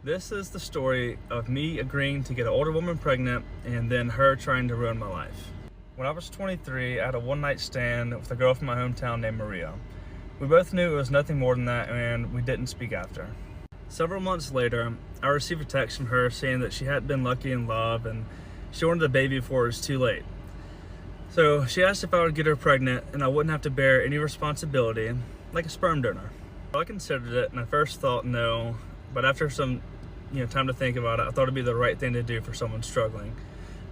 This is the story of me agreeing to get an older woman pregnant and then her trying to ruin my life. When I was 23, I had a one-night stand with a girl from my hometown named Maria. We both knew it was nothing more than that, and we didn't speak after. Several months later, I received a text from her saying that she hadn't been lucky in love and she wanted a baby before it was too late. So she asked if I would get her pregnant and I wouldn't have to bear any responsibility, like a sperm donor. I considered it and I first thought no, but after some time to think about it, I thought it'd be the right thing to do for someone struggling.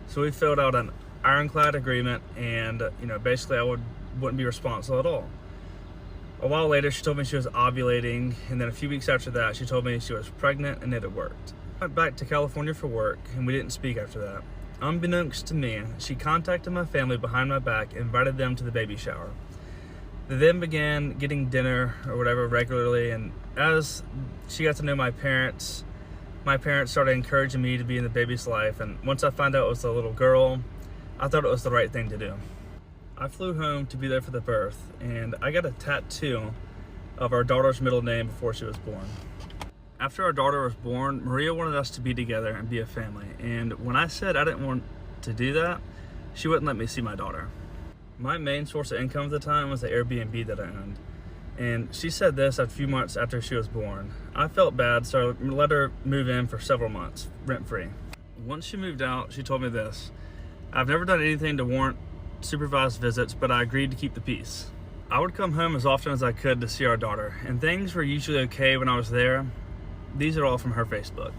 So we filled out an ironclad agreement and basically I wouldn't be responsible at all. A while later, she told me she was ovulating, and then a few weeks after that, she told me she was pregnant and it had worked. I went back to California for work, and we didn't speak after that. Unbeknownst to me, she contacted my family behind my back and invited them to the baby shower. They then began getting dinner or whatever regularly, and as she got to know my parents started encouraging me to be in the baby's life, and once I found out it was a little girl, I thought it was the right thing to do. I flew home to be there for the birth, and I got a tattoo of our daughter's middle name before she was born. After our daughter was born, Maria wanted us to be together and be a family, and when I said I didn't want to do that, she wouldn't let me see my daughter. My main source of income at the time was the Airbnb that I owned, and she said this a few months after she was born. I felt bad, so I let her move in for several months, rent-free. Once she moved out, she told me this: "I've never done anything to warrant supervised visits, but I agreed to keep the peace." I would come home as often as I could to see our daughter, and things were usually okay when I was there. These are all from her Facebook.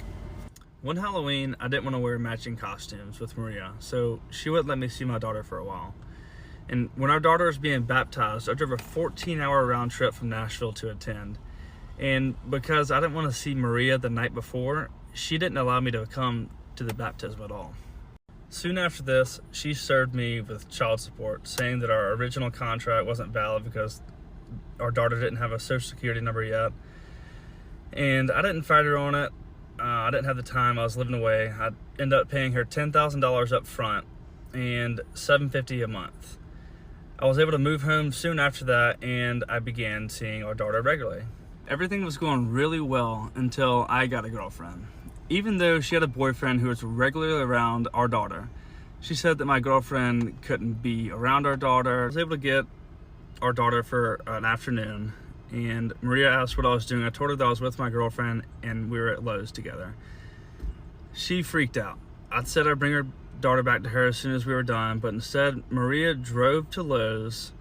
One Halloween, I didn't want to wear matching costumes with Maria, so she wouldn't let me see my daughter for a while. And when our daughter was being baptized, I drove a 14-hour round trip from Nashville to attend. And because I didn't want to see Maria the night before, she didn't allow me to come to the baptism at all. Soon after this, she served me with child support, saying that our original contract wasn't valid because our daughter didn't have a social security number yet. And I didn't fight her on it. I didn't have the time. I was living away. I ended up paying her $10,000 up front and $750 a month. I was able to move home soon after that, and I began seeing our daughter regularly. Everything was going really well until I got a girlfriend. Even though she had a boyfriend who was regularly around our daughter, she said that my girlfriend couldn't be around our daughter. I was able to get our daughter for an afternoon, and Maria asked what I was doing. I told her that I was with my girlfriend and we were at Lowe's together. She freaked out. I said I'd bring her daughter back to her as soon as we were done, but instead Maria drove to Lowe's,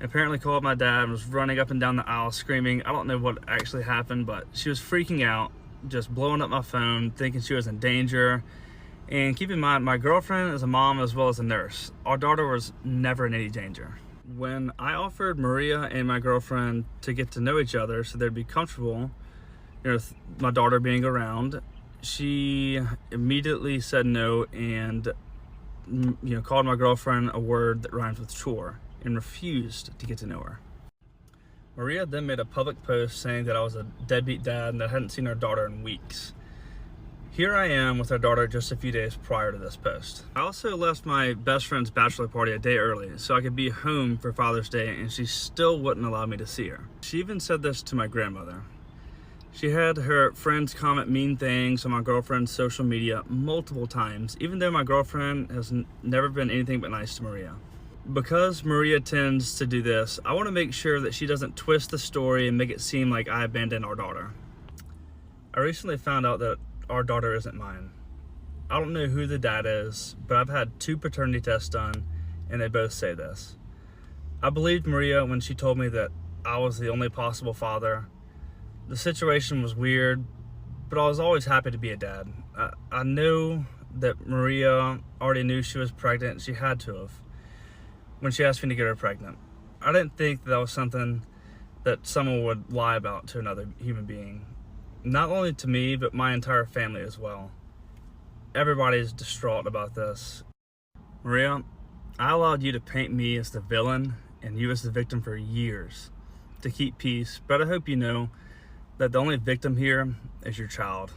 apparently called my dad, and was running up and down the aisle screaming. I don't know what actually happened, but she was freaking out, just blowing up my phone, thinking she was in danger. And keep in mind, my girlfriend is a mom as well as a nurse. Our daughter was never in any danger. When I offered Maria and my girlfriend to get to know each other so they'd be comfortable, with my daughter being around, she immediately said no and called my girlfriend a word that rhymes with chore and refused to get to know her. Maria then made a public post saying that I was a deadbeat dad and that I hadn't seen our daughter in weeks. Here I am with our daughter just a few days prior to this post. I also left my best friend's bachelor party a day early so I could be home for Father's Day, and she still wouldn't allow me to see her. She even said this to my grandmother. She had her friends comment mean things on my girlfriend's social media multiple times, even though my girlfriend has never been anything but nice to Maria. Because Maria tends to do this, I want to make sure that she doesn't twist the story and make it seem like I abandoned our daughter. I recently found out that our daughter isn't mine. I don't know who the dad is, but I've had 2 paternity tests done, and they both say this. I believed Maria when she told me that I was the only possible father. The situation was weird, but I was always happy to be a dad. I knew that Maria already knew she was pregnant. She had to have, when she asked me to get her pregnant. I didn't think that was something that someone would lie about to another human being. Not only to me, but my entire family as well. Everybody's distraught about this. Maria, I allowed you to paint me as the villain and you as the victim for years to keep peace, but I hope you know that the only victim here is your child.